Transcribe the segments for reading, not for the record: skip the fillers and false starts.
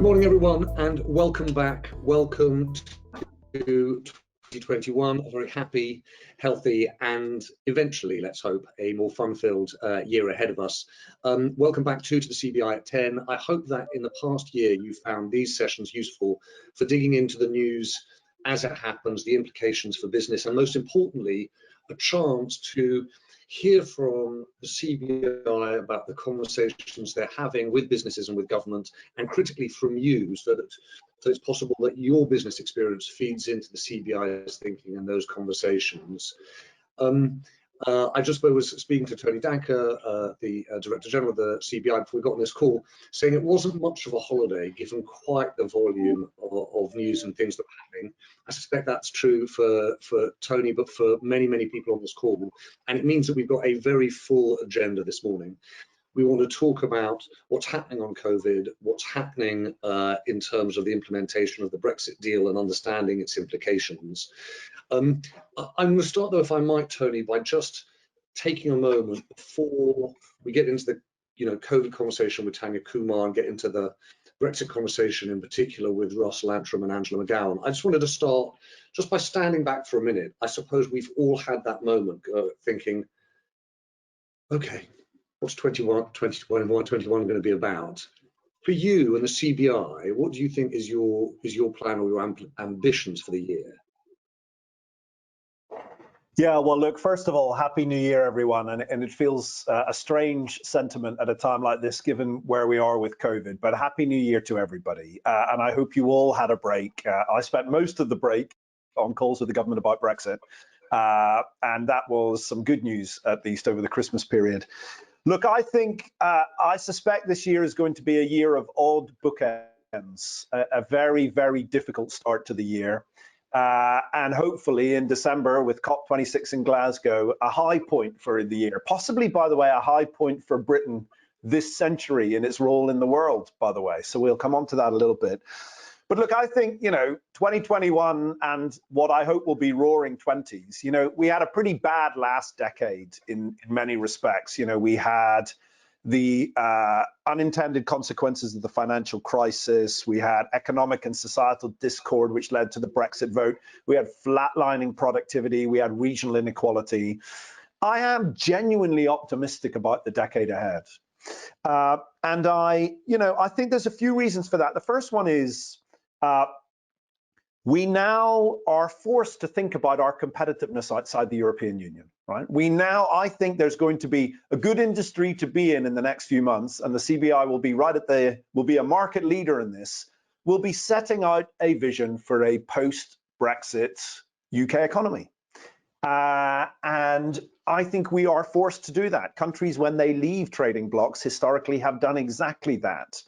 Good morning, everyone, and welcome back. Welcome to 2021, a very happy, healthy, and eventually, let's hope, a more fun-filled year ahead of us. Welcome back to the CBI at 10. I hope that in the past year you found these sessions useful for digging into the news as it happens, the implications for business, and most importantly, a chance to hear from the CBI about the conversations they're having with businesses and with government, and critically from you, so it's possible that your business experience feeds into the CBI's thinking and those conversations. I just was speaking to Tony Danker, the Director General of the CBI, before we got on this call, saying it wasn't much of a holiday given quite the volume of news and things that were happening. I suspect that's true for Tony, but for many, many people on this call. And it means that we've got a very full agenda this morning. We want to talk about what's happening on COVID, what's happening in terms of the implementation of the Brexit deal and understanding its implications. I'm going to start, though, if I might, Tony, by just taking a moment before we get into the COVID conversation with Tanya Kumar and get into the Brexit conversation in particular with Russell Antrim and Angela McGowan. I just wanted to start just by standing back for a minute. I suppose we've all had that moment thinking, okay, what's 2021 going to be about? For you and the CBI, what do you think is your plan or your ambitions for the year? Yeah, well, look, first of all, Happy New Year, everyone. And it feels a strange sentiment at a time like this, given where we are with COVID, but Happy New Year to everybody. And I hope you all had a break. I spent most of the break on calls with the government about Brexit. And that was some good news, at least over the Christmas period. Look, I think, I suspect this year is going to be a year of odd bookends, a very, very difficult start to the year. And hopefully in December with COP26 in Glasgow, a high point for the year, possibly, by the way, a high point for Britain this century in its role in the world, by the way. So we'll come on to that a little bit. But look, I think, 2021 and what I hope will be roaring 20s, we had a pretty bad last decade in many respects. We had the unintended consequences of the financial crisis. We had economic and societal discord, which led to the Brexit vote. We had flatlining productivity. We had regional inequality. I am genuinely optimistic about the decade ahead. And I think there's a few reasons for that. The first one is we now are forced to think about our competitiveness outside the European Union, right? I think there's going to be a good industry to be in the next few months, and the CBI will be a market leader in this. We'll be setting out a vision for a post-Brexit UK economy. And I think we are forced to do that. Countries, when they leave trading blocs, historically have done exactly that.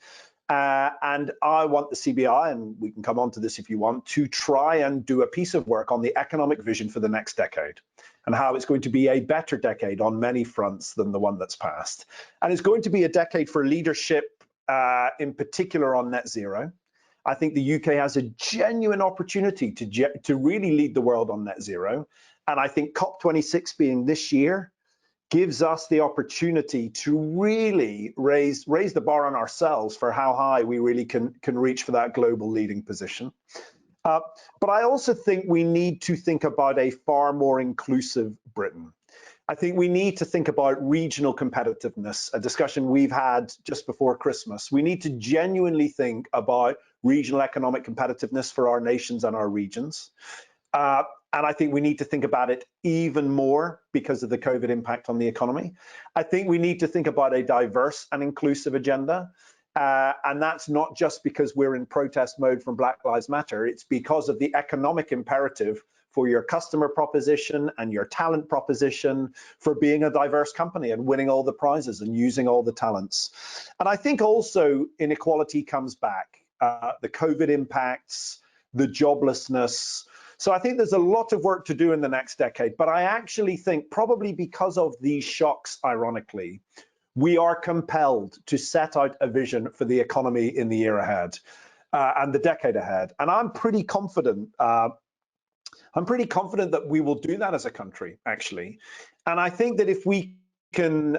And I want the CBI, and we can come on to this if you want, to try and do a piece of work on the economic vision for the next decade and how it's going to be a better decade on many fronts than the one that's passed. And it's going to be a decade for leadership, in particular on net zero. I think the UK has a genuine opportunity to really lead the world on net zero. And I think COP26 being this year gives us the opportunity to really raise the bar on ourselves for how high we really can reach for that global leading position. But I also think we need to think about a far more inclusive Britain. I think we need to think about regional competitiveness, a discussion we've had just before Christmas. We need to genuinely think about regional economic competitiveness for our nations and our regions. And I think we need to think about it even more because of the COVID impact on the economy. I think we need to think about a diverse and inclusive agenda. And that's not just because we're in protest mode from Black Lives Matter. It's because of the economic imperative for your customer proposition and your talent proposition for being a diverse company and winning all the prizes and using all the talents. And I think also inequality comes back, the COVID impacts, the joblessness. So I think there's a lot of work to do in the next decade, but I actually think probably because of these shocks, ironically, we are compelled to set out a vision for the economy in the year ahead and the decade ahead. And I'm pretty confident that we will do that as a country, actually. And I think that if we can,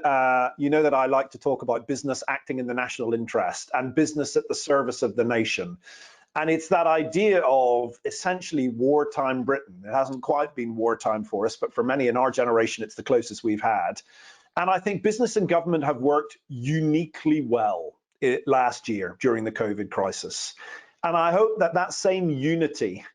you know that I like to talk about business acting in the national interest and business at the service of the nation. And it's that idea of essentially wartime Britain. It hasn't quite been wartime for us, but for many in our generation, it's the closest we've had. And I think business and government have worked uniquely well last year during the COVID crisis. And I hope that that same unity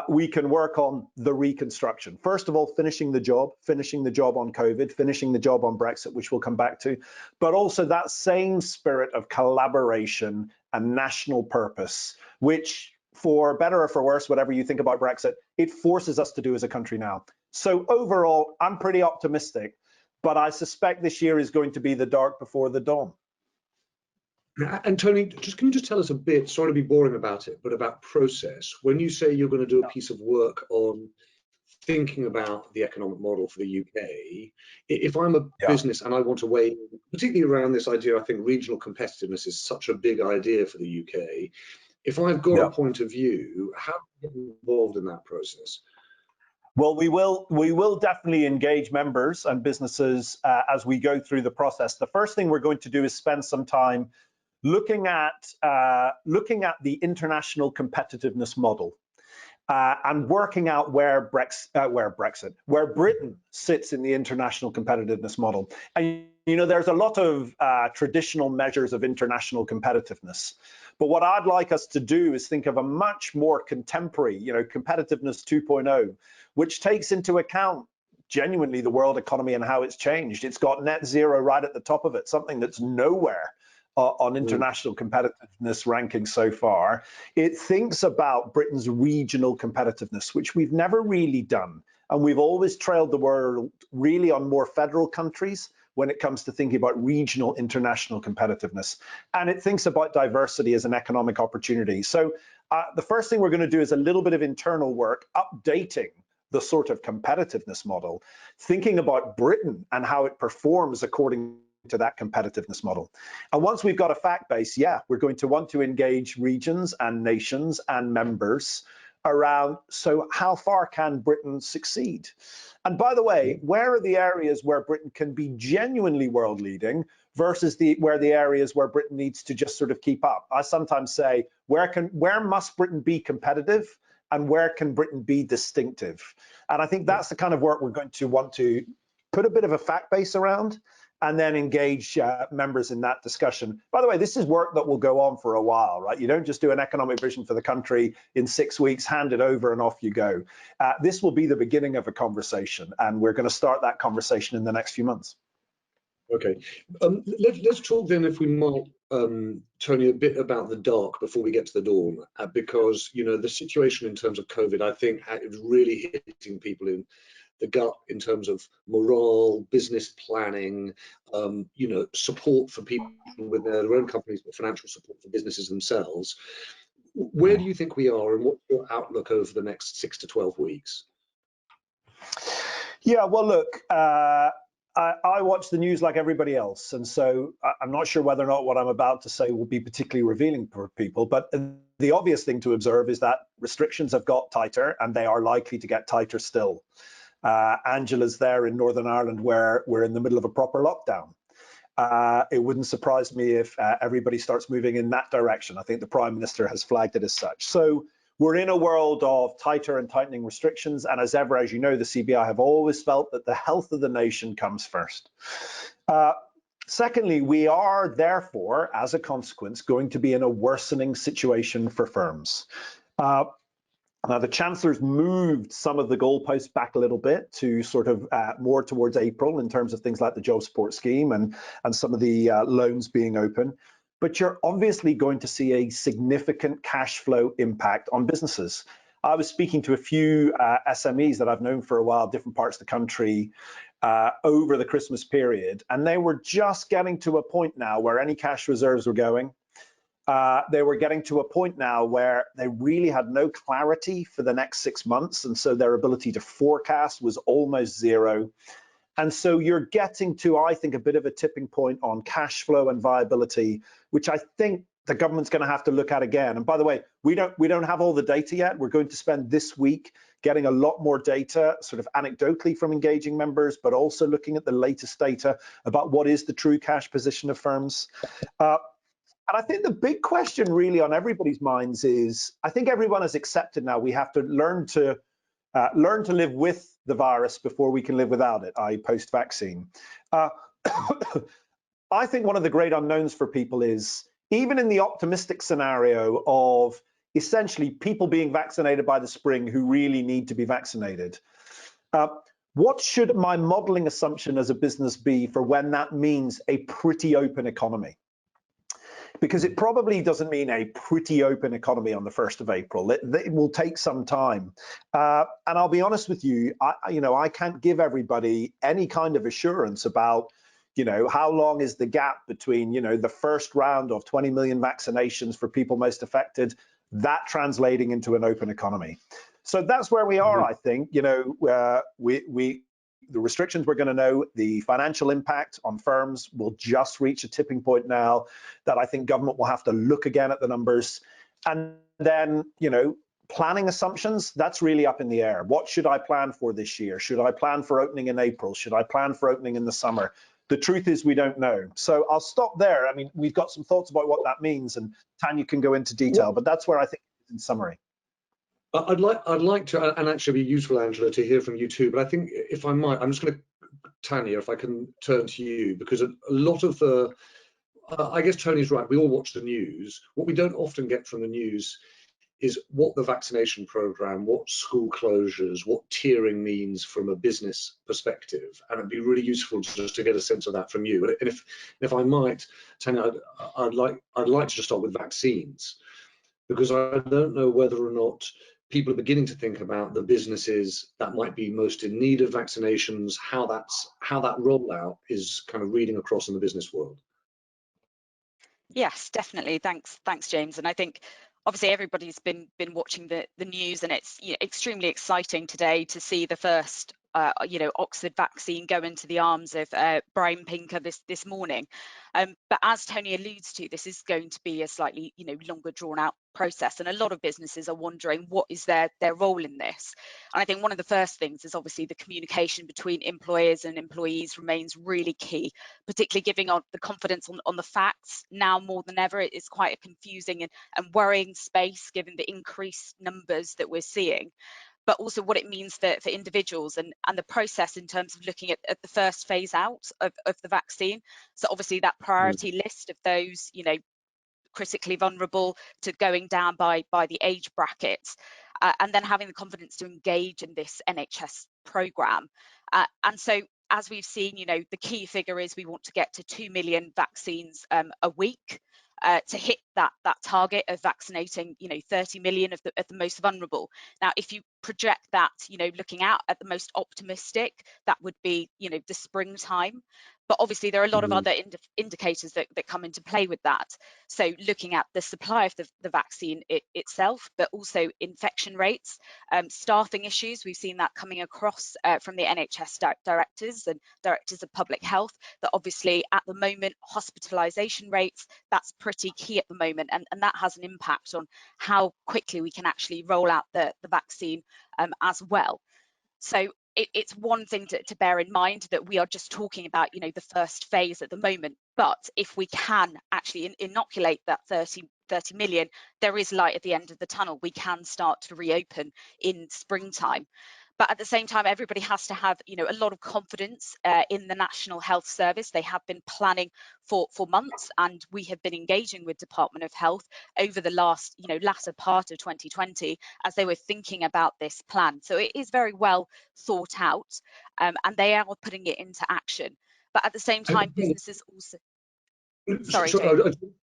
we can work on the reconstruction. First of all, finishing the job on COVID, finishing the job on Brexit, which we'll come back to, but also that same spirit of collaboration and national purpose, which, for better or for worse, whatever you think about Brexit, it forces us to do as a country now. So overall, I'm pretty optimistic, but I suspect this year is going to be the dark before the dawn. And Tony, can you just tell us a bit, sorry to be boring about it, but about process. When you say you're going to do a piece of work on thinking about the economic model for the UK, if I'm a business and I want to weigh, particularly around this idea, I think regional competitiveness is such a big idea for the UK. If I've got a point of view, how do you get involved in that process? Well, we will definitely engage members and businesses as we go through the process. The first thing we're going to do is spend some time looking at the international competitiveness model and working out where Britain sits in the international competitiveness model. And you know, there's a lot of traditional measures of international competitiveness, but what I'd like us to do is think of a much more contemporary, you know, competitiveness 2.0, which takes into account genuinely the world economy and how it's changed. It's got net zero right at the top of it, something that's nowhere on international competitiveness rankings so far. It thinks about Britain's regional competitiveness, which we've never really done. And we've always trailed the world really on more federal countries when it comes to thinking about regional international competitiveness. And it thinks about diversity as an economic opportunity. So the first thing we're going to do is a little bit of internal work, updating the sort of competitiveness model, thinking about Britain and how it performs according to that competitiveness model. And once we've got a fact base, we're going to want to engage regions and nations and members around, so how far can Britain succeed? And by the way, where are the areas where Britain can be genuinely world leading versus the areas where Britain needs to just sort of keep up? I sometimes say, where must Britain be competitive and where can Britain be distinctive? And I think that's the kind of work we're going to want to put a bit of a fact base around and then engage members in that discussion. By the way, this is work that will go on for a while, right? You don't just do an economic vision for the country in 6 weeks, hand it over and off you go. This will be the beginning of a conversation, and we're going to start that conversation in the next few months. Okay, let's talk then, if we might, Tony, a bit about the dark before we get to the dawn, because, you know, the situation in terms of COVID, I think, is really hitting people in the gut in terms of morale, business planning, you know, support for people with their own companies, but financial support for businesses themselves. Where do you think we are, and what's your outlook over the next 6 to 12 weeks? Yeah, well, look, I watch the news like everybody else, and so I'm not sure whether or not what I'm about to say will be particularly revealing for people, but the obvious thing to observe is that restrictions have got tighter, and they are likely to get tighter still. Angela's there in Northern Ireland, where we're in the middle of a proper lockdown. It wouldn't surprise me if everybody starts moving in that direction. I think the Prime Minister has flagged it as such. So we're in a world of tighter and tightening restrictions. And as ever, as you know, the CBI have always felt that the health of the nation comes first. Secondly, we are therefore, as a consequence, going to be in a worsening situation for firms. Now, the Chancellor's moved some of the goalposts back a little bit to sort of more towards April in terms of things like the job support scheme and some of the loans being open. But you're obviously going to see a significant cash flow impact on businesses. I was speaking to a few SMEs that I've known for a while, different parts of the country, over the Christmas period, and they were just getting to a point now where any cash reserves were going. They were getting to a point now where they really had no clarity for the next 6 months, and so their ability to forecast was almost zero. And so you're getting to, I think, a bit of a tipping point on cash flow and viability, which I think the government's going to have to look at again. And by the way, we don't have all the data yet. We're going to spend this week getting a lot more data, sort of anecdotally from engaging members, but also looking at the latest data about what is the true cash position of firms. And I think the big question really on everybody's minds is, I think everyone has accepted now we have to learn to live with the virus before we can live without it, i.e. post-vaccine. I think one of the great unknowns for people is, even in the optimistic scenario of essentially people being vaccinated by the spring who really need to be vaccinated, what should my modeling assumption as a business be for when that means a pretty open economy? Because it probably doesn't mean a pretty open economy on the 1st of April. It will take some time. And I'll be honest with you, I can't give everybody any kind of assurance about, how long is the gap between, the first round of 20 million vaccinations for people most affected, that translating into an open economy. So that's where we are, I think. The restrictions we're going to know, the financial impact on firms will just reach a tipping point now that I think government will have to look again at the numbers. And then, planning assumptions, that's really up in the air. What should I plan for this year? Should I plan for opening in April? Should I plan for opening in the summer? The truth is we don't know. So I'll stop there. I mean, we've got some thoughts about what that means, and Tanya can go into detail, but that's where I think it is in summary. I'd like to, and actually be useful, Angela, to hear from you too. But I think, if I might, I'm just going to, Tanya, if I can turn to you, because a lot of the, I guess Tony's right. We all watch the news. What we don't often get from the news is what the vaccination program, what school closures, what tiering means from a business perspective. And it'd be really useful just to get a sense of that from you. And if I might, Tanya, I'd like to just start with vaccines, because I don't know whether or not people are beginning to think about the businesses that might be most in need of vaccinations, how that rollout is kind of reading across in the business world. Yes, definitely. Thanks, James. And I think obviously everybody's been watching the news, and it's extremely exciting today to see the first Oxford vaccine go into the arms of Brian Pinker this morning. But as Tony alludes to, this is going to be a slightly longer drawn out process, and a lot of businesses are wondering what is their role in this. And I think one of the first things is obviously the communication between employers and employees remains really key, particularly giving the confidence on the facts. Now more than ever, it's quite a confusing and worrying space given the increased numbers that we're seeing, but also what it means for individuals and the process in terms of looking at the first phase out of the vaccine. So obviously that priority list of those, critically vulnerable, to going down by the age brackets, and then having the confidence to engage in this NHS programme. And so, as we've seen, the key figure is we want to get to 2 million vaccines a week. To hit that target of vaccinating 30 million of the most vulnerable. Now, if you project that, looking out at the most optimistic, that would be the springtime. But obviously there are a lot of other indicators that come into play with that. So looking at the supply of the vaccine itself, but also infection rates, staffing issues. We've seen that coming across from the NHS directors and directors of public health, that obviously at the moment hospitalisation rates, that's pretty key at the moment, and that has an impact on how quickly we can actually roll out the vaccine as well. So it's one thing to bear in mind that we are just talking about, the first phase at the moment. But if we can actually inoculate that 30 million, there is light at the end of the tunnel. We can start to reopen in springtime. But at the same time, everybody has to have, a lot of confidence in the National Health Service. They have been planning for months, and we have been engaging with Department of Health over the last, latter part of 2020 as they were thinking about this plan. So it is very well thought out, and they are putting it into action. But at the same time, businesses also. Sorry, James.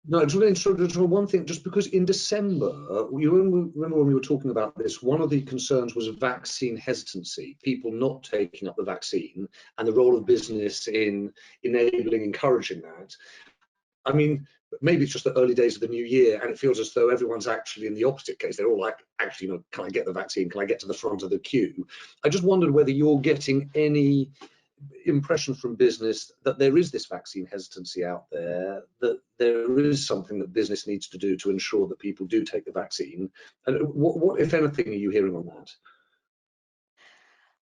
No, I just want to interrupt one thing, just because in December, you remember when we were talking about this, one of the concerns was vaccine hesitancy, people not taking up the vaccine, and the role of business in enabling, encouraging that. I mean, maybe it's just the early days of the new year, and it feels as though everyone's actually in the opposite case. They're all like, actually, can I get the vaccine? Can I get to the front of the queue? I just wondered whether you're getting any impression from business that there is this vaccine hesitancy out there, that there is something that business needs to do to ensure that people do take the vaccine. And what if anything, are you hearing on that?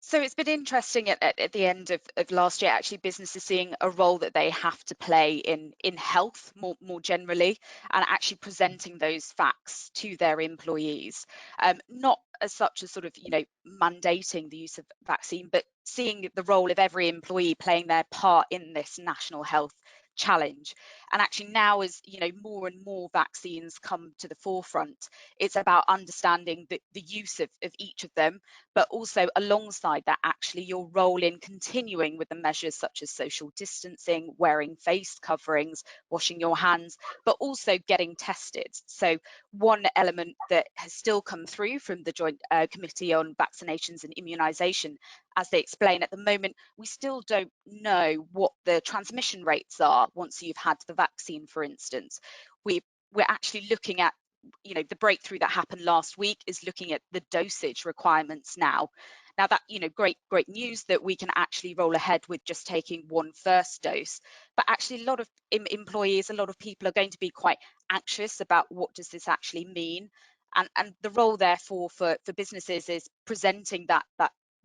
So it's been interesting at the end of last year, actually businesses seeing a role that they have to play in health more generally, and actually presenting those facts to their employees. Not as such as sort of, mandating the use of vaccine, but seeing the role of every employee playing their part in this national health challenge. And actually now, as more and more vaccines come to the forefront, it's about understanding the use of each of them, but also alongside that, actually your role in continuing with the measures such as social distancing, wearing face coverings, washing your hands, but also getting tested. So one element that has still come through from the Joint Committee on Vaccinations and Immunisation, as they explain, at the moment, we still don't know what the transmission rates are once you've had the vaccine, for instance. We're actually looking at, the breakthrough that happened last week is looking at the dosage requirements now. Now that, great news that we can actually roll ahead with just taking one first dose. But actually a lot of employees, a lot of people are going to be quite anxious about what does this actually mean. And the role therefore for businesses is presenting that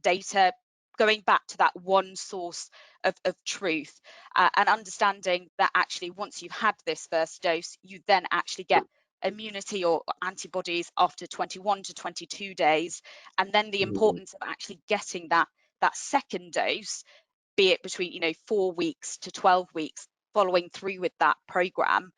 data, going back to that one source of truth, and understanding that actually once you've had this first dose, you then actually get immunity or antibodies after 21 to 22 days, and then the importance of actually getting that second dose, be it between 4 weeks to 12 weeks, following through with that program,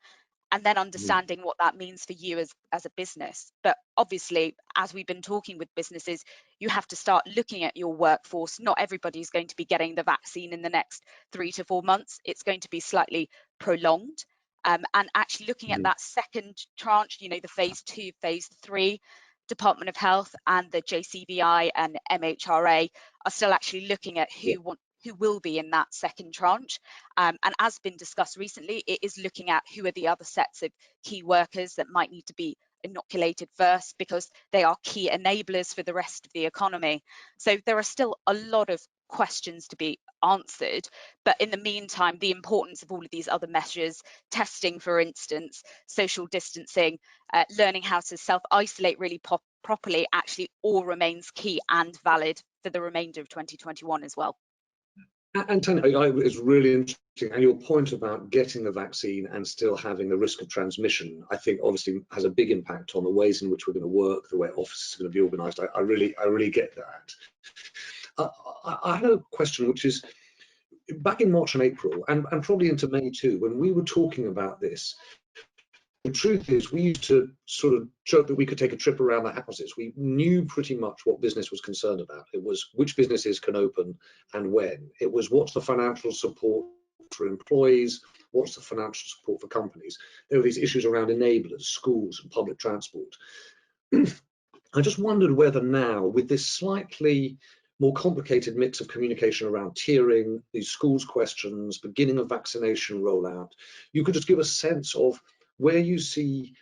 and then understanding what that means for you as a business. But obviously, as we've been talking with businesses, you have to start looking at your workforce. Not everybody's going to be getting the vaccine in the next 3 to 4 months. It's going to be slightly prolonged. And actually looking at that second tranche, the phase 2, phase 3, Department of Health and the JCBI and MHRA are still actually looking at who will be in that second tranche. And as been discussed recently, it is looking at who are the other sets of key workers that might need to be inoculated first, because they are key enablers for the rest of the economy. So there are still a lot of questions to be answered, but in the meantime, the importance of all of these other measures, testing for instance, social distancing, learning how to self-isolate really properly, actually all remains key and valid for the remainder of 2021 as well. And Tony, it's really interesting, and your point about getting the vaccine and still having the risk of transmission, I think obviously has a big impact on the ways in which we're going to work, the way offices are going to be organised. I really get that. I had a question, which is, back in March and April, and probably into May too, when we were talking about this, the truth is we used to sort of joke that we could take a trip around the houses. We knew pretty much what business was concerned about. It was which businesses can open and when. It was what's the financial support for employees, what's the financial support for companies. There were these issues around enablers, schools and public transport. I just wondered whether now, with this slightly more complicated mix of communication around tiering, these schools questions, beginning of vaccination rollout, you could just give a sense of where you see,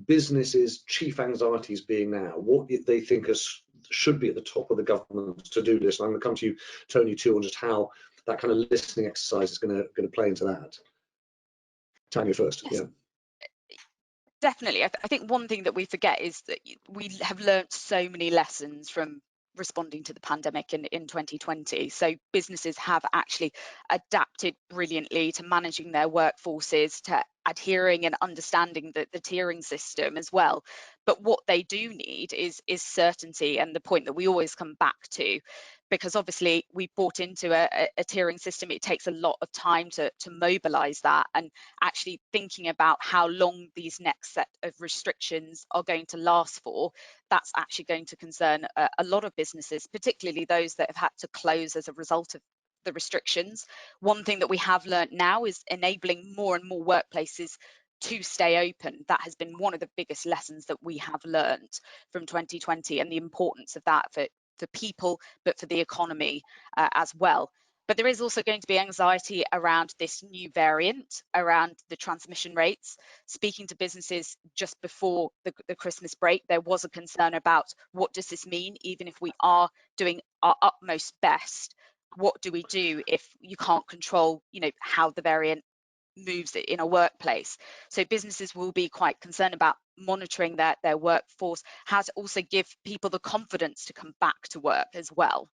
businesses' chief anxieties being now, what they think should be at the top of the government's to-do list. And I'm going to come to you, Tony, too, on just how that kind of listening exercise is going to play into that. Tanya first. Yes. Yeah. Definitely. I think one thing that we forget is that we have learnt so many lessons from responding to the pandemic in 2020. So businesses have actually adapted brilliantly to managing their workforces, to adhering and understanding the tiering system as well. But what they do need is certainty, and the point that we always come back to, because obviously we bought into a tiering system. It takes a lot of time to mobilize that, and actually thinking about how long these next set of restrictions are going to last for, that's actually going to concern a lot of businesses, particularly those that have had to close as a result of the restrictions. One thing that we have learned now is enabling more and more workplaces to stay open. That has been one of the biggest lessons that we have learned from 2020, and the importance of that for people, but for the economy as well. But there is also going to be anxiety around this new variant, around the transmission rates. Speaking to businesses just before the Christmas break, there was a concern about what does this mean, even if we are doing our utmost best, what do we do if you can't control, how the variant moves in a workplace? So businesses will be quite concerned about monitoring their workforce, how to also give people the confidence to come back to work as well.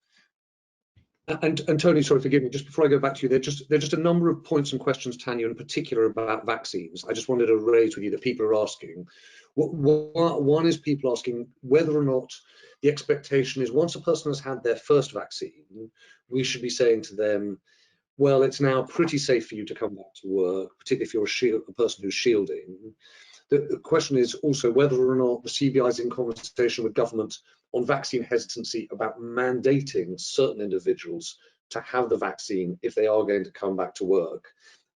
And Tony, sorry, forgive me, just before I go back to you, there's just a number of points and questions, Tanya, in particular about vaccines. I just wanted to raise with you that people are asking. One is people asking whether or not the expectation is once a person has had their first vaccine, we should be saying to them, well, it's now pretty safe for you to come back to work, particularly if you're a person who's shielding. The question is also whether or not the CBI is in conversation with government on vaccine hesitancy about mandating certain individuals to have the vaccine if they are going to come back to work.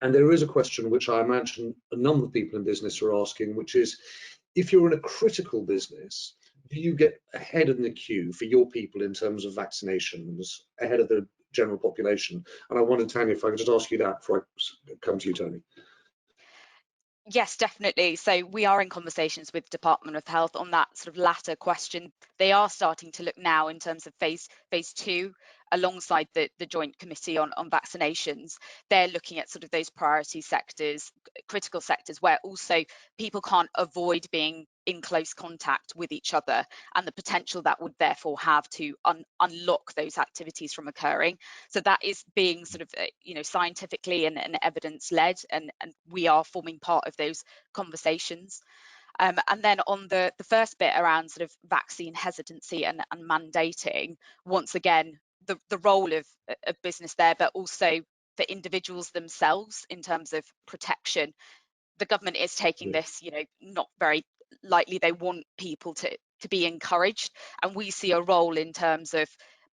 And there is a question which I imagine a number of people in business are asking, which is, if you're in a critical business, do you get ahead in the queue for your people in terms of vaccinations ahead of the general population? And I wondered, Tanya, if I could just ask you that before I come to you, Tony. Yes, definitely. So we are in conversations with Department of Health on that sort of latter question. They are starting to look now in terms of phase 2 alongside the Joint Committee on vaccinations. They're looking at sort of those priority sectors, critical sectors, where also people can't avoid being in close contact with each other, and the potential that would therefore have to unlock those activities from occurring. So that is being sort of scientifically and evidence led, and we are forming part of those conversations. And then on the first bit around sort of vaccine hesitancy and mandating, once again, the role of business there, but also for individuals themselves in terms of protection. The government is taking this, not very lightly. They want people to be encouraged, and we see a role in terms of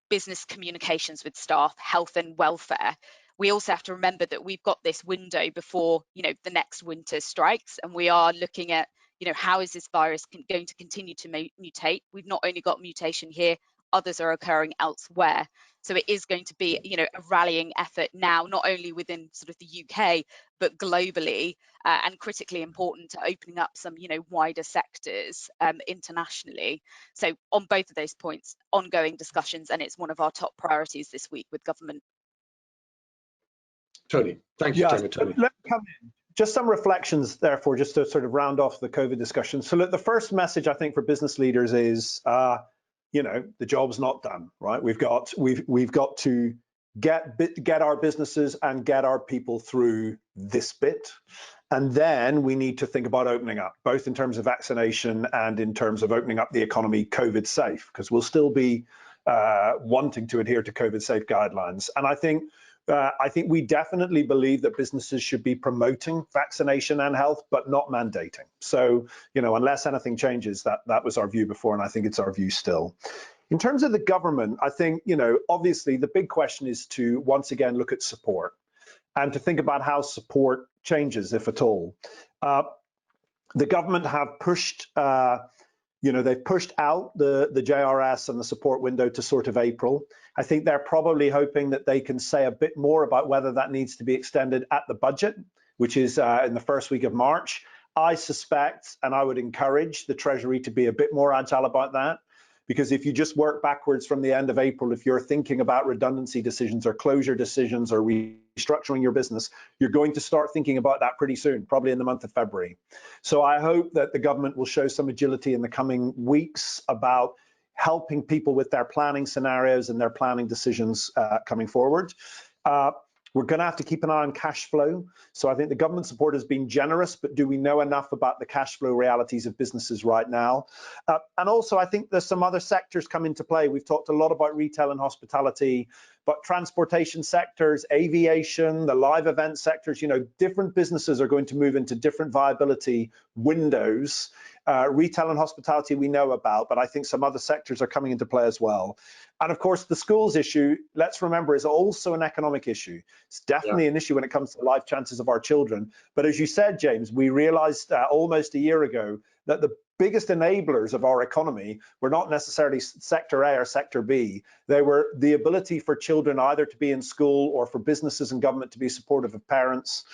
business communications with staff, health and welfare. We also have to remember that we've got this window before the next winter strikes, and we are looking at how is this virus going to continue to mutate. We've not only got mutation here, others are occurring elsewhere. So it is going to be a rallying effort now, not only within sort of the UK, but globally, and critically important to opening up some wider sectors internationally. So on both of those points, ongoing discussions, and it's one of our top priorities this week with government. Tony, thank you, Tony. Let me come in. Just some reflections, therefore, just to sort of round off the COVID discussion. So look, the first message I think for business leaders is, the job's not done, right? We've got to get our businesses and get our people through this bit, and then we need to think about opening up, both in terms of vaccination and in terms of opening up the economy COVID safe, because we'll still be wanting to adhere to COVID safe guidelines. And I think we definitely believe that businesses should be promoting vaccination and health, but not mandating. So, unless anything changes, that was our view before, and I think it's our view still. In terms of the government, I think, obviously the big question is to once again look at support and to think about how support changes, if at all. The government have pushed they've pushed out the JRS and the support window to sort of April. I think they're probably hoping that they can say a bit more about whether that needs to be extended at the budget, which is in the first week of March. I suspect, and I would encourage the Treasury to be a bit more agile about that, because if you just work backwards from the end of April, if you're thinking about redundancy decisions or closure decisions or restructuring your business, you're going to start thinking about that pretty soon, probably in the month of February. So I hope that the government will show some agility in the coming weeks about helping people with their planning scenarios and their planning decisions coming forward. We're going to have to keep an eye on cash flow. So I think the government support has been generous, but do we know enough about the cash flow realities of businesses right now? And also, I think there's some other sectors come into play. We've talked a lot about retail and hospitality, but transportation sectors, aviation, the live event sectors, different businesses are going to move into different viability windows. Retail and hospitality we know about, but I think some other sectors are coming into play as well. And of course, the schools issue, let's remember, is also an economic issue. It's definitely an issue when it comes to the life chances of our children. But as you said, James, we realized almost a year ago that the biggest enablers of our economy were not necessarily sector A or sector B. They were the ability for children either to be in school or for businesses and government to be supportive of parents.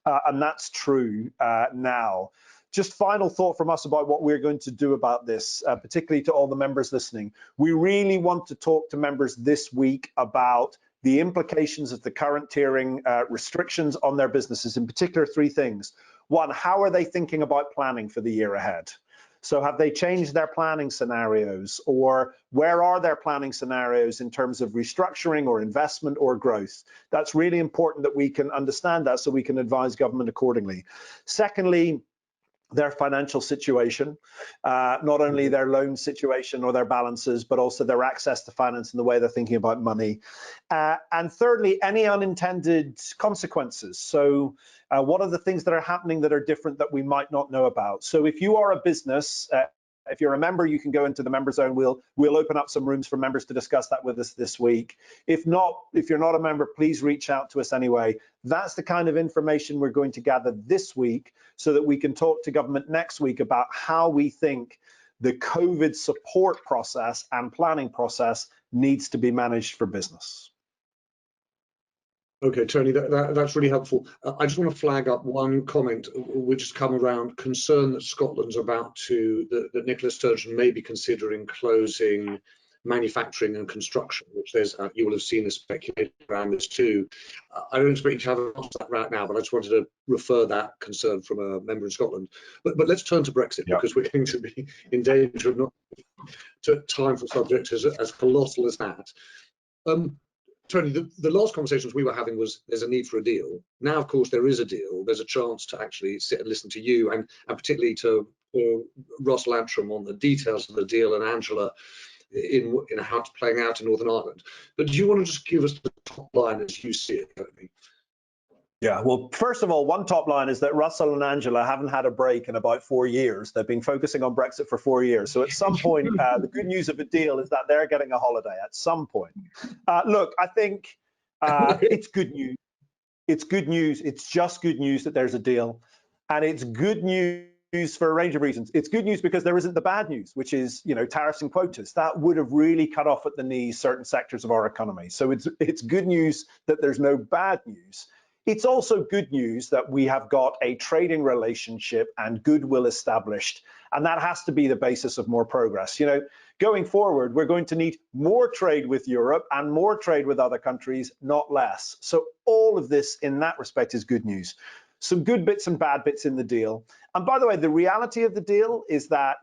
And that's true now. Just final thought from us about what we're going to do about this, particularly to all the members listening. We really want to talk to members this week about the implications of the current tiering restrictions on their businesses, in particular 3 things. 1, how are they thinking about planning for the year ahead? So have they changed their planning scenarios, or where are their planning scenarios in terms of restructuring or investment or growth? That's really important that we can understand that so we can advise government accordingly. Secondly, their financial situation, not only their loan situation or their balances, but also their access to finance and the way they're thinking about money. And thirdly, any unintended consequences. So what are the things that are happening that are different that we might not know about? So if you are a business, if you're a member, you can go into the member zone. We'll open up some rooms for members to discuss that with us this week. If not, if you're not a member, please reach out to us anyway. That's the kind of information we're going to gather this week so that we can talk to government next week about how we think the COVID support process and planning process needs to be managed for business. Okay, Tony, that's really helpful. I just want to flag up one comment which has come around concern that Scotland's about to, that Nicola Sturgeon may be considering closing manufacturing and construction, which there's, you will have seen the speculation around this too. I don't expect you to have an answer to that right now, but I just wanted to refer that concern from a member in Scotland. But let's turn to Brexit, because we're going to be in danger of not time for subjects as colossal as that. Tony, the last conversations we were having was there's a need for a deal. Now, of course, there is a deal. There's a chance to actually sit and listen to you and particularly to Russell Antrim on the details of the deal and Angela in how it's playing out in Northern Ireland. But do you want to just give us the top line as you see it, Tony? Yeah, well, first of all, one top line is that Russell and Angela haven't had a break in about 4 years. They've been focusing on Brexit for 4 years. So at some point, the good news of a deal is that they're getting a holiday at some point. Look, I think it's good news. It's good news. It's just good news that there's a deal. And it's good news for a range of reasons. It's good news because there isn't the bad news, which is, tariffs and quotas. That would have really cut off at the knees certain sectors of our economy. So it's good news that there's no bad news. It's also good news that we have got a trading relationship and goodwill established, and that has to be the basis of more progress. Going forward, we're going to need more trade with Europe and more trade with other countries, not less. So all of this in that respect is good news. Some good bits and bad bits in the deal. And by the way, the reality of the deal is that,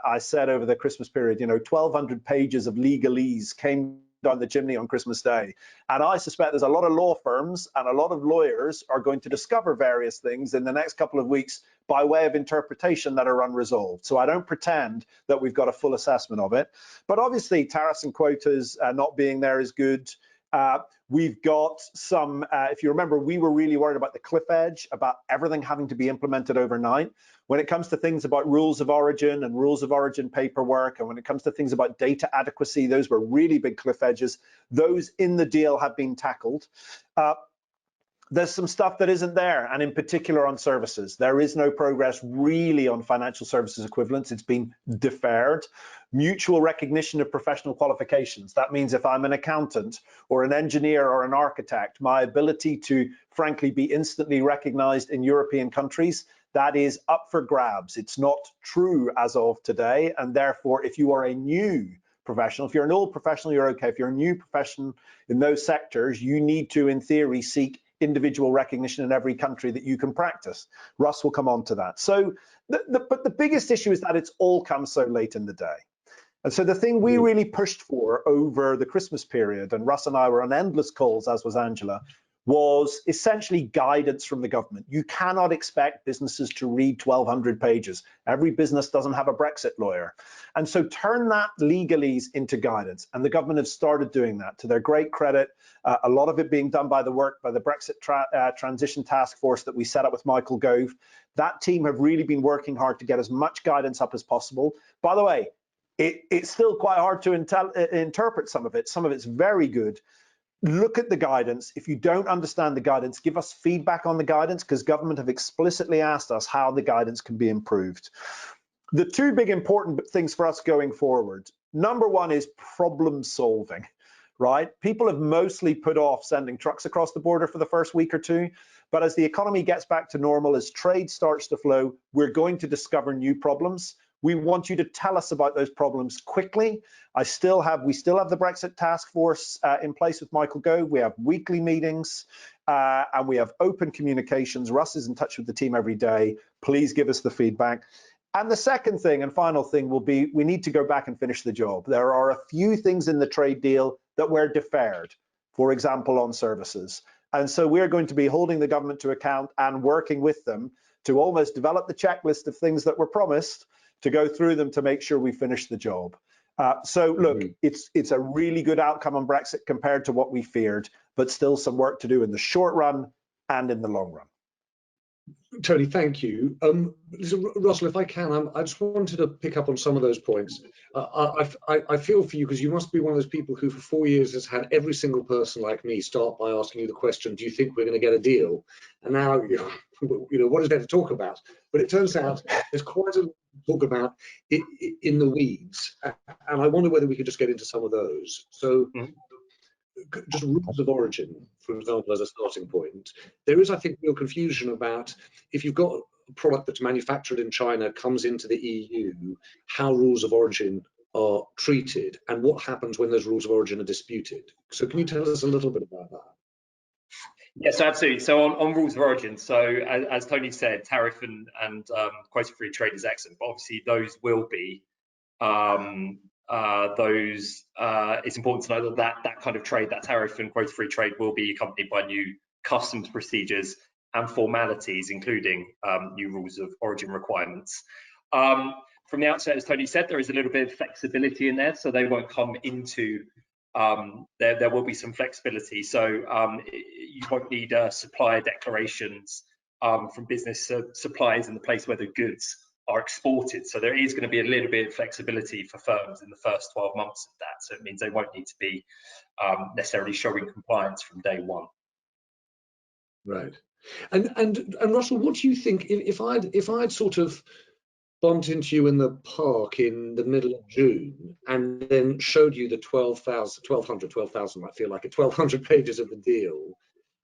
I said over the Christmas period, 1,200 pages of legalese came down the chimney on Christmas Day. And I suspect there's a lot of law firms and a lot of lawyers are going to discover various things in the next couple of weeks by way of interpretation that are unresolved. So I don't pretend that we've got a full assessment of it. But obviously, tariffs and quotas not being there is good. We've got some, if you remember, we were really worried about the cliff edge, about everything having to be implemented overnight. When it comes to things about rules of origin and rules of origin paperwork, and when it comes to things about data adequacy, those were really big cliff edges. Those in the deal have been tackled. There's some stuff that isn't there, and in particular on services. There is no progress really on financial services equivalents. It's been deferred. Mutual recognition of professional qualifications. That means if I'm an accountant or an engineer or an architect, my ability to, frankly, be instantly recognized in European countries, that is up for grabs. It's not true as of today, and therefore, if you are a new professional, if you're an old professional, you're okay. If you're a new profession in those sectors, you need to, in theory, seek individual recognition in every country that you can practice. Russ will come on to that. So, but the biggest issue is that it's all come so late in the day. And so the thing we really pushed for over the Christmas period, and Russ and I were on endless calls, as was Angela, was essentially guidance from the government. You cannot expect businesses to read 1,200 pages. Every business doesn't have a Brexit lawyer. And so turn that legalese into guidance. And the government have started doing that to their great credit. A lot of it being done by the work by the Brexit transition task force that we set up with Michael Gove. That team have really been working hard to get as much guidance up as possible. By the way, it's still quite hard to interpret some of it. Some of it's very good. Look at the guidance. If you don't understand the guidance, give us feedback on the guidance, because government have explicitly asked us how the guidance can be improved. The two big important things for us going forward, number one is problem solving, right? People have mostly put off sending trucks across the border for the first week or two, but as the economy gets back to normal, as trade starts to flow, we're going to discover new problems. We want you to tell us about those problems quickly. We still have the Brexit task force in place with Michael Gove. We have weekly meetings and we have open communications. Russ is in touch with the team every day. Please give us the feedback. And the second thing and final thing will be we need to go back and finish the job. There are a few things in the trade deal that were deferred, for example, on services. And so we're going to be holding the government to account and working with them to almost develop the checklist of things that were promised, to go through them to make sure we finish the job. So look, it's a really good outcome on Brexit compared to what we feared, but still some work to do in the short run and in the long run. Tony, thank you. Listen, Russell, if I can, I just wanted to pick up on some of those points. I feel for you because you must be one of those people who for 4 years has had every single person like me start by asking you the question, do you think we're going to get a deal? And now, you know, what is there to talk about? But it turns out there's quite a lot to talk about in the weeds. And I wonder whether we could just get into some of those. So just rules of origin, for example, as a starting point. There is, I think, real confusion about if you've got a product that's manufactured in China, comes into the EU, how rules of origin are treated and what happens when those rules of origin are disputed. So can you tell us a little bit about that? Yes, absolutely. So on rules of origin, so as Tony said, tariff and quota-free trade is excellent, but obviously those will be it's important to know that kind of trade, that tariff and quota-free trade, will be accompanied by new customs procedures and formalities, including new rules of origin requirements. From the outset, as Tony said, there is a little bit of flexibility in there, so they won't come into there will be some flexibility. So you won't need supplier declarations from business suppliers in the place where the goods are exported. So there is going to be a little bit of flexibility for firms in the first 12 months of that. So it means they won't need to be necessarily showing compliance from day one. Right. And Russell, what do you think if I'd sort of bumped into you in the park in the middle of June and then showed you the 12,000, I feel like it, 1,200 pages of the deal,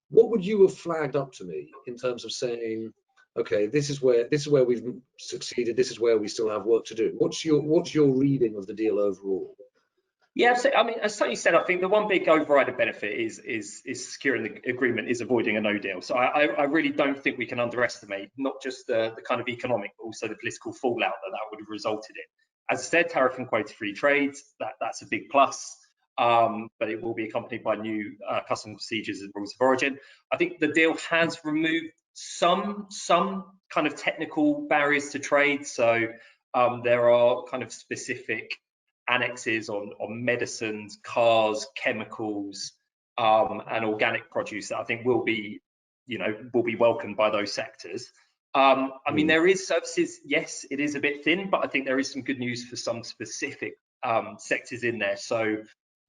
what would you have flagged up to me in terms of saying, okay, this is where we've succeeded, this is where we still have work to do? What's your reading of the deal overall? Yeah, so, I mean, as Tony said, I think the one big overriding benefit is securing the agreement, is avoiding a no deal. So I really don't think we can underestimate not just the kind of economic, but also the political fallout that would have resulted in. As I said, tariff and quota-free trades, that's a big plus, but it will be accompanied by new customs procedures and rules of origin. I think the deal has removed some kind of technical barriers to trade. So there are kind of specific annexes on medicines, cars, chemicals, and organic produce that I think will be welcomed by those sectors. I mean, there is services. Yes, it is a bit thin, but I think there is some good news for some specific sectors in there. So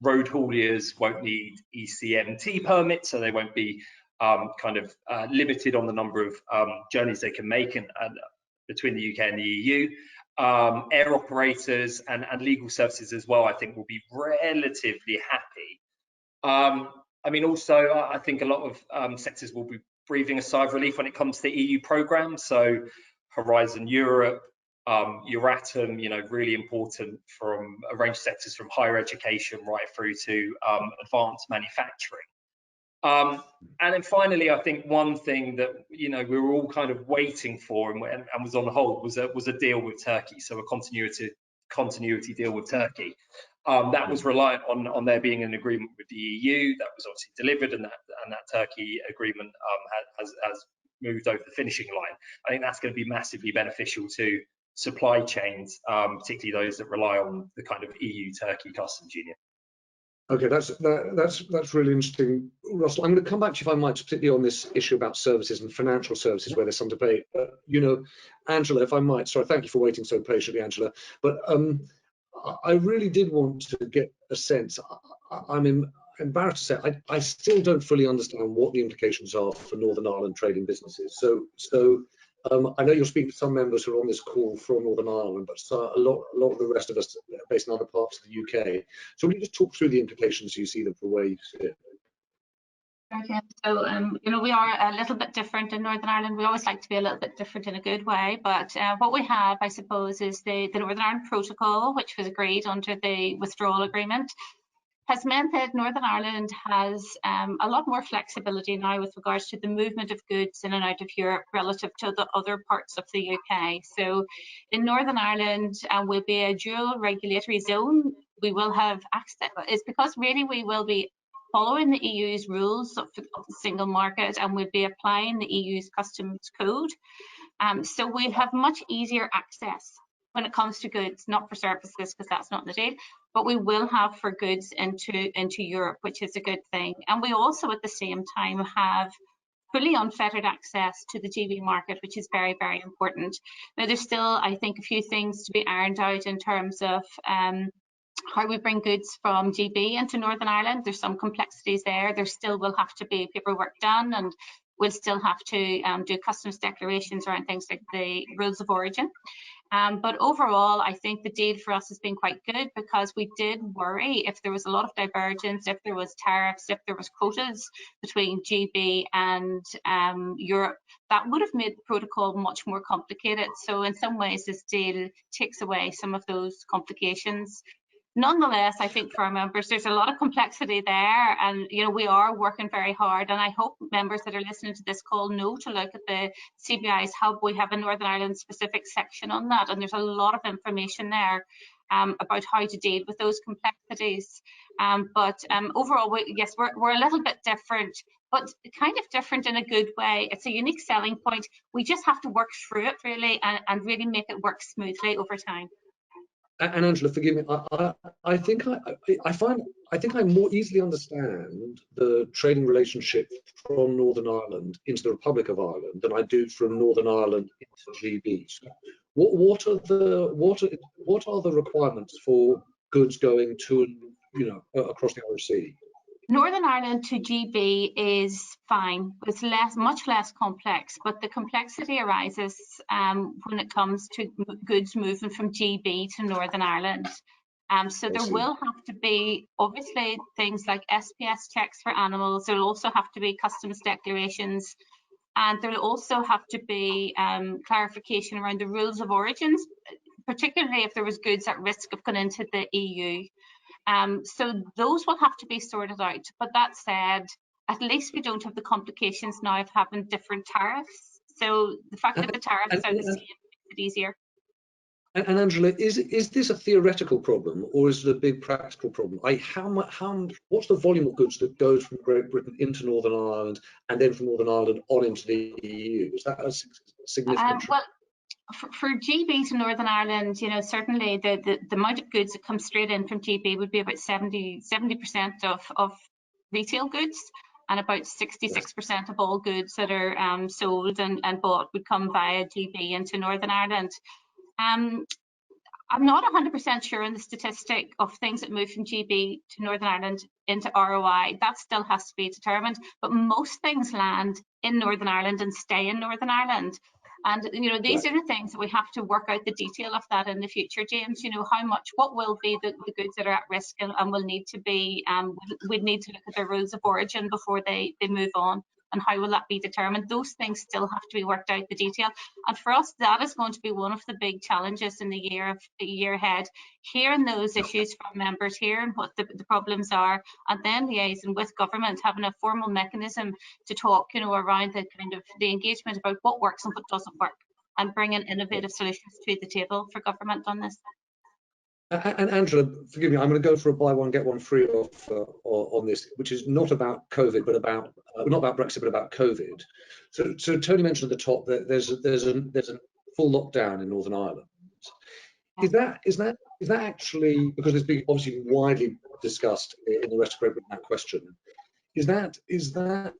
road hauliers won't need ECMT permits, so they won't be limited on the number of journeys they can make and between the UK and the EU. Air operators and legal services as well, I think, will be relatively happy. I mean, also, I think a lot of sectors will be breathing a sigh of relief when it comes to EU programs. So Horizon Europe, Euratom, really important from a range of sectors, from higher education right through to advanced manufacturing. And then finally, I think one thing that we were all kind of waiting for and was on hold was a deal with Turkey, so a continuity deal with Turkey. That was reliant on there being an agreement with the EU. That was obviously delivered, and that Turkey agreement has moved over the finishing line. I think that's going to be massively beneficial to supply chains, particularly those that rely on the kind of EU-Turkey customs union. Okay, that's really interesting, Russell. I'm going to come back to you, if I might, particularly on this issue about services and financial services, where there's some debate. Angela, if I might, sorry, thank you for waiting so patiently, Angela. But I really did want to get a sense. I'm embarrassed to say I still don't fully understand what the implications are for Northern Ireland trading businesses. So I know you're speaking to some members who are on this call from Northern Ireland, but a lot of the rest of us are based in other parts of the UK. So will you just talk through the implications you see them for where you sit? Okay, so we are a little bit different in Northern Ireland. We always like to be a little bit different in a good way, but what we have, I suppose, is the Northern Ireland Protocol, which was agreed under the withdrawal agreement. has meant that Northern Ireland has a lot more flexibility now with regards to the movement of goods in and out of Europe relative to the other parts of the UK. So in Northern Ireland, will be a dual regulatory zone. We will have access. It's because really we will be following the EU's rules of the single market, and we'll be applying the EU's customs code. So we'll have much easier access when it comes to goods, not for services because that's not the deal, but we will have for goods into Europe, which is a good thing. And we also at the same time have fully unfettered access to the GB market, which is very, very important. Now there's still, I think, a few things to be ironed out in terms of how we bring goods from GB into Northern Ireland. There's some complexities there. There still will have to be paperwork done, and we'll still have to do customs declarations around things like the rules of origin. But overall, I think the deal for us has been quite good, because we did worry if there was a lot of divergence, if there was tariffs, if there was quotas between GB and Europe, that would have made the protocol much more complicated. So in some ways, this deal takes away some of those complications. Nonetheless, I think for our members, there's a lot of complexity there, and we are working very hard. And I hope members that are listening to this call know to look at the CBI's hub. We have a Northern Ireland specific section on that, and there's a lot of information there about how to deal with those complexities. But overall, yes, we're a little bit different, but kind of different in a good way. It's a unique selling point. We just have to work through it really, and really make it work smoothly over time. And Angela, forgive me. I think I more easily understand the trading relationship from Northern Ireland into the Republic of Ireland than I do from Northern Ireland into GB. So what are the requirements for goods going to across the Irish Sea? Northern Ireland to GB is fine. It's much less complex, but the complexity arises when it comes to goods moving from GB to Northern Ireland. So there will have to be, obviously, things like SPS checks for animals. There will also have to be customs declarations, and there will also have to be clarification around the rules of origins, particularly if there was goods at risk of going into the EU. So those will have to be sorted out. But that said, at least we don't have the complications now of having different tariffs. So the fact that the tariffs are the same makes it easier. And Angela, is this a theoretical problem, or is it a big practical problem? What's the volume of goods that goes from Great Britain into Northern Ireland and then from Northern Ireland on into the EU? Is that a significant? Well, for GB to Northern Ireland, certainly the amount of goods that come straight in from GB would be about 70% of retail goods, and about 66% of all goods that are sold and bought would come via GB into Northern Ireland. I'm not 100% sure on the statistic of things that move from GB to Northern Ireland into ROI. That still has to be determined, but most things land in Northern Ireland and stay in Northern Ireland. And these are the things that we have to work out the detail of that in the future, James. What will be the goods that are at risk and will need to be, we'd need to look at their rules of origin before they move on, and how will that be determined? Those things still have to be worked out, the detail. And for us, that is going to be one of the big challenges in the year ahead, hearing those issues from members, hearing what the problems are, and then liaising with government, having a formal mechanism to talk, around the kind of the engagement about what works and what doesn't work, and bringing innovative solutions to the table for government on this. And Angela, forgive me, I'm going to go for a buy one get one free offer on this, which is not about COVID, but about not about Brexit, but about COVID. So Tony mentioned at the top that there's a full lockdown in Northern Ireland. Is that actually, because it's been obviously widely discussed in the rest of Great Britain, that question? Is that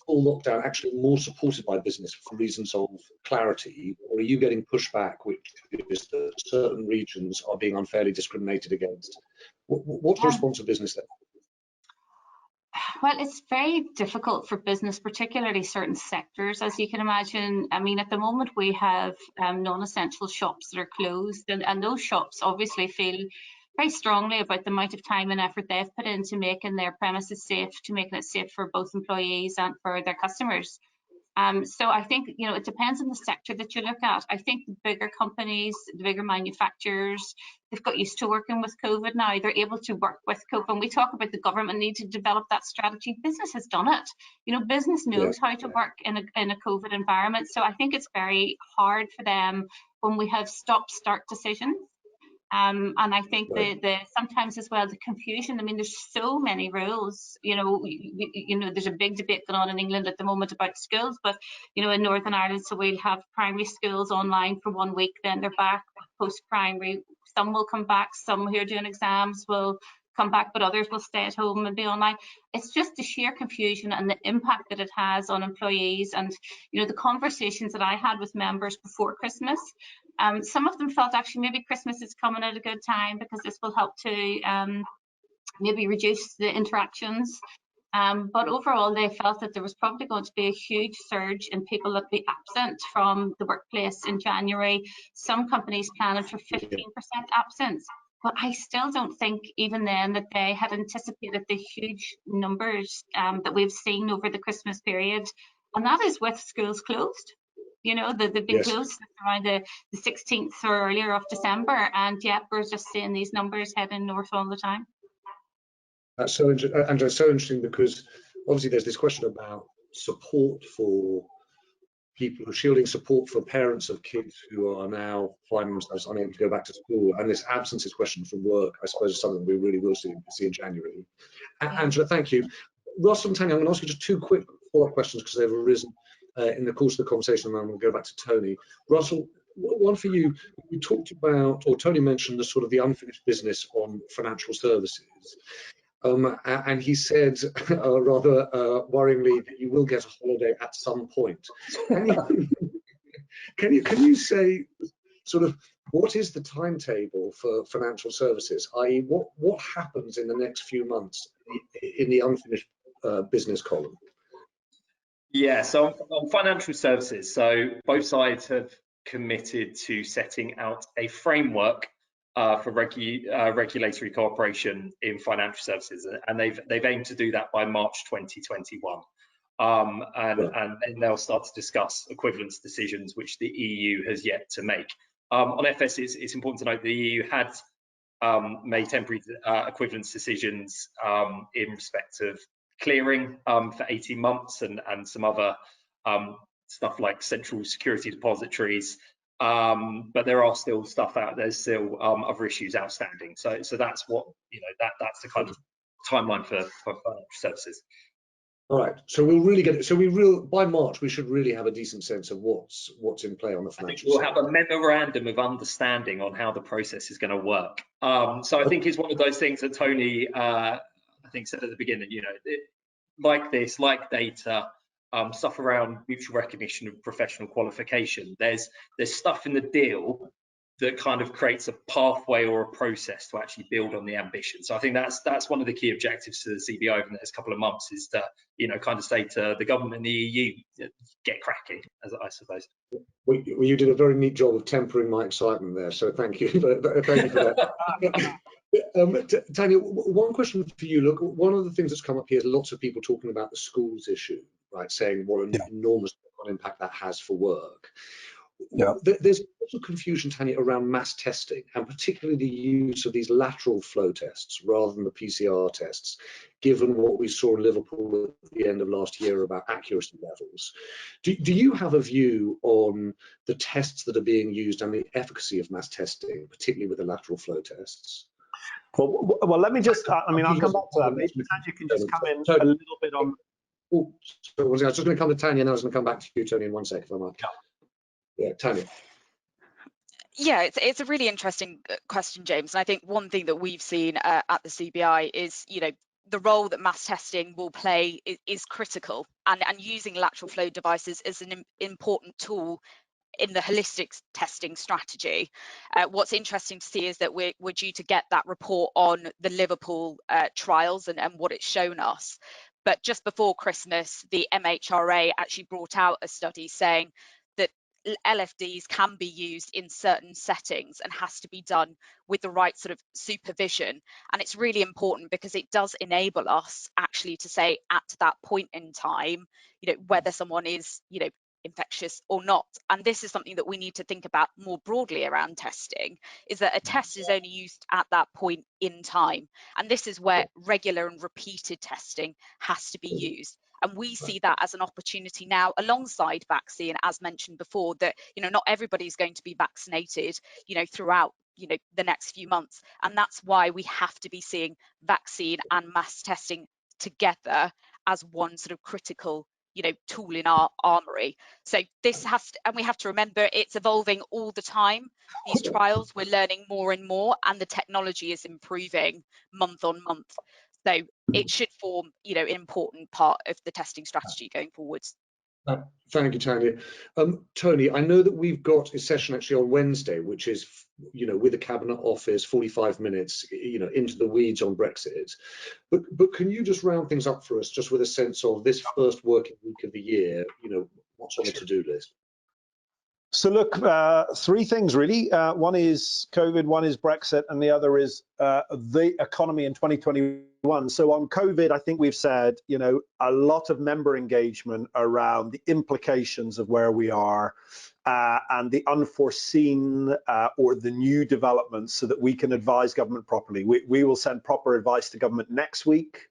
full lockdown actually more supported by business for reasons of clarity, or are you getting pushback, which is that certain regions are being unfairly discriminated against? What's the response of business there? Well, it's very difficult for business, particularly certain sectors, as you can imagine. I mean, at the moment we have non-essential shops that are closed, and those shops obviously feel very strongly about the amount of time and effort they've put into making their premises safe, to making it safe for both employees and for their customers. So I think, you know, it depends on the sector that you look at. I think the bigger companies, the bigger manufacturers, they've got used to working with COVID now. They're able to work with COVID. When we talk about the government need to develop that strategy, business has done it. You know, business knows how to work in a COVID environment. So I think it's very hard for them when we have stop-start decisions. And I think the sometimes as well the confusion. I mean, there's so many rules. You know, there's a big debate going on in England at the moment about schools, but you know, in Northern Ireland, so we'll have primary schools online for 1 week, then they're back. Post-primary, some will come back, some who are doing exams will come back, but others will stay at home and be online. It's just the sheer confusion and the impact that it has on employees. And you know, the conversations that I had with members before Christmas, some of them felt actually maybe Christmas is coming at a good time because this will help to maybe reduce the interactions. But overall, they felt that there was probably going to be a huge surge in people that be absent from the workplace in January. Some companies planning for 15% absence. But I still don't think even then that they had anticipated the huge numbers that we've seen over the Christmas period. And that is with schools closed. You know, they've been closed around the 16th or earlier of December. And yet we're just seeing these numbers heading north all the time. That's so interesting, Angela, so interesting, because obviously there's this question about support for people, shielding support for parents of kids who are now finding themselves unable to go back to school, and this absences question from work, I suppose, is something we really will see in January. Angela, thank you. Russell and Tanya, I'm going to ask you just two quick follow-up questions because they've arisen in the course of the conversation, and then we'll go back to Tony. Russell, one for you. We talked about, or Tony mentioned, the sort of the unfinished business on financial services. And he said, rather worryingly, that you will get a holiday at some point. Can you say sort of what is the timetable for financial services? I.e., what happens in the next few months in the unfinished business column? Yeah, so on financial services, so both sides have committed to setting out a framework for regulatory cooperation in financial services, and they've aimed to do that by March 2021. And then they'll start to discuss equivalence decisions, which the EU has yet to make. On FS, it's important to note the EU had made temporary equivalence decisions in respect of clearing for 18 months and some other stuff like central security depositories. But there are still stuff out there, still other issues outstanding. So that's what, you know, that's the kind of timeline for financial services. All right. So we'll really get it. So by March we should really have a decent sense of what's in play on the financial side. We'll have a memorandum of understanding on how the process is going to work. So I think it's one of those things that Tony I think said at the beginning. You know, like this, like data. Stuff around mutual recognition of professional qualification. There's stuff in the deal that kind of creates a pathway or a process to actually build on the ambition. So I think that's one of the key objectives to the CBI over the next couple of months, is to, you know, kind of say to the government and the EU, get cracking, as I suppose. Well, you did a very neat job of tempering my excitement there, so thank you. Thank you for that. Tanya, one question for you. Look, one of the things that's come up here is lots of people talking about the schools issue, right? Saying what an enormous impact that has for work. Yeah. There's also confusion, Tanya, around mass testing, and particularly the use of these lateral flow tests rather than the PCR tests, given what we saw in Liverpool at the end of last year about accuracy levels. Do you have a view on the tests that are being used and the efficacy of mass testing, particularly with the lateral flow tests? Well, let me just, I mean, I'll come back to that. Maybe Tanya can just come in a little bit on. Oh, so I was just going to come to Tanya, and I was going to come back to you, Tony, in 1 second, if I might. Yeah, Tanya. Yeah, it's a really interesting question, James. And I think one thing that we've seen at the CBI is, you know, the role that mass testing will play is critical, and using lateral flow devices is an important tool in the holistic testing strategy. What's interesting to see is that we're due to get that report on the Liverpool trials and what it's shown us. But just before Christmas, the MHRA actually brought out a study saying that LFDs can be used in certain settings and has to be done with the right sort of supervision. And it's really important because it does enable us actually to say at that point in time, whether someone is, infectious or not. And this is something that we need to think about more broadly around testing, is that a test is only used at that point in time. And this is where regular and repeated testing has to be used. And we see that as an opportunity now alongside vaccine, as mentioned before, that, not everybody's going to be vaccinated, throughout, the next few months. And that's why we have to be seeing vaccine and mass testing together as one sort of critical tool in our armory. So this has to, and we have to remember, it's evolving all the time. These trials, we're learning more and more, and the technology is improving month on month. So it should form, an important part of the testing strategy going forwards. Thank you, Tanya. Tony, I know that we've got a session actually on Wednesday, which is, with the Cabinet Office, 45 minutes, into the weeds on Brexit. But can you just round things up for us, just with a sense of this first working week of the year, what's on the to-do list? So look, three things really. One is COVID, one is Brexit, and the other is the economy in 2021. So on COVID, I think we've said, a lot of member engagement around the implications of where we are and the unforeseen or the new developments so that we can advise government properly. We will send proper advice to government next week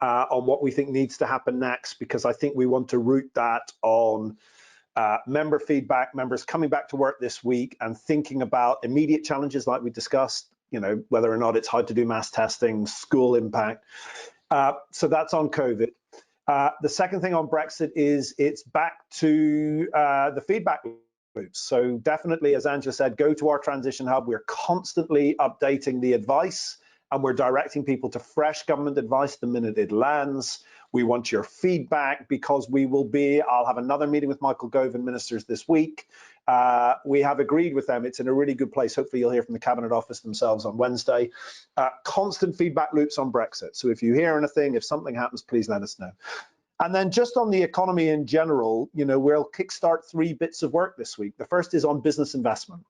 on what we think needs to happen next, because I think we want to root that on member feedback, members coming back to work this week and thinking about immediate challenges like we discussed, whether or not it's hard to do mass testing, school impact. So that's on COVID. The second thing on Brexit is it's back to the feedback loops. So definitely, as Angela said, go to our transition hub. We're constantly updating the advice and we're directing people to fresh government advice the minute it lands. We want your feedback because I'll have another meeting with Michael Gove and ministers this week. We have agreed with them. It's in a really good place. Hopefully you'll hear from the Cabinet Office themselves on Wednesday. Constant feedback loops on Brexit. So if you hear anything, if something happens, please let us know. And then just on the economy in general, we'll kickstart 3 bits of work this week. The first is on business investment.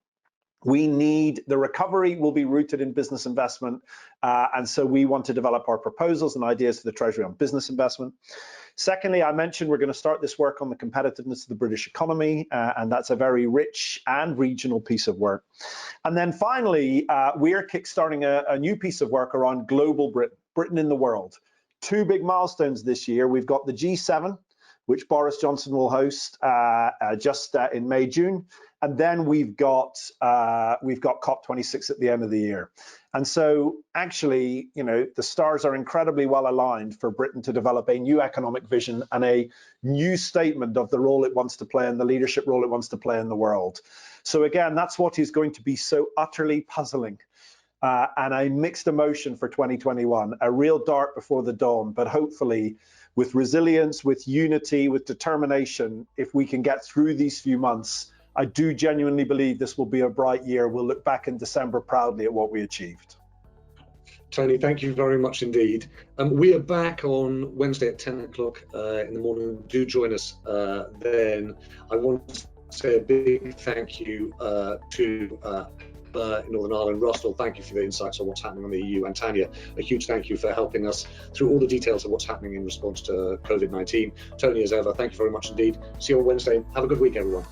The recovery will be rooted in business investment. And so we want to develop our proposals and ideas for the Treasury on business investment. Secondly, I mentioned we're going to start this work on the competitiveness of the British economy. And that's a very rich and regional piece of work. And then finally, we're kickstarting a new piece of work around global Britain in the world. 2 big milestones this year. We've got the G7, which Boris Johnson will host just in May, June. And then we've got COP26 at the end of the year. And so actually, the stars are incredibly well aligned for Britain to develop a new economic vision and a new statement of the role it wants to play and the leadership role it wants to play in the world. So again, that's what is going to be so utterly puzzling and a mixed emotion for 2021, a real dark before the dawn, but hopefully with resilience, with unity, with determination, if we can get through these few months, I do genuinely believe this will be a bright year. We'll look back in December proudly at what we achieved. Tony, thank you very much indeed. We are back on Wednesday at 10 o'clock in the morning. Do join us then. I want to say a big thank you to in Northern Ireland. Russell, thank you for the insights on what's happening on the EU, and Tanya, a huge thank you for helping us through all the details of what's happening in response to COVID-19. Tony, as ever, thank you very much indeed. See you on Wednesday. Have a good week, everyone.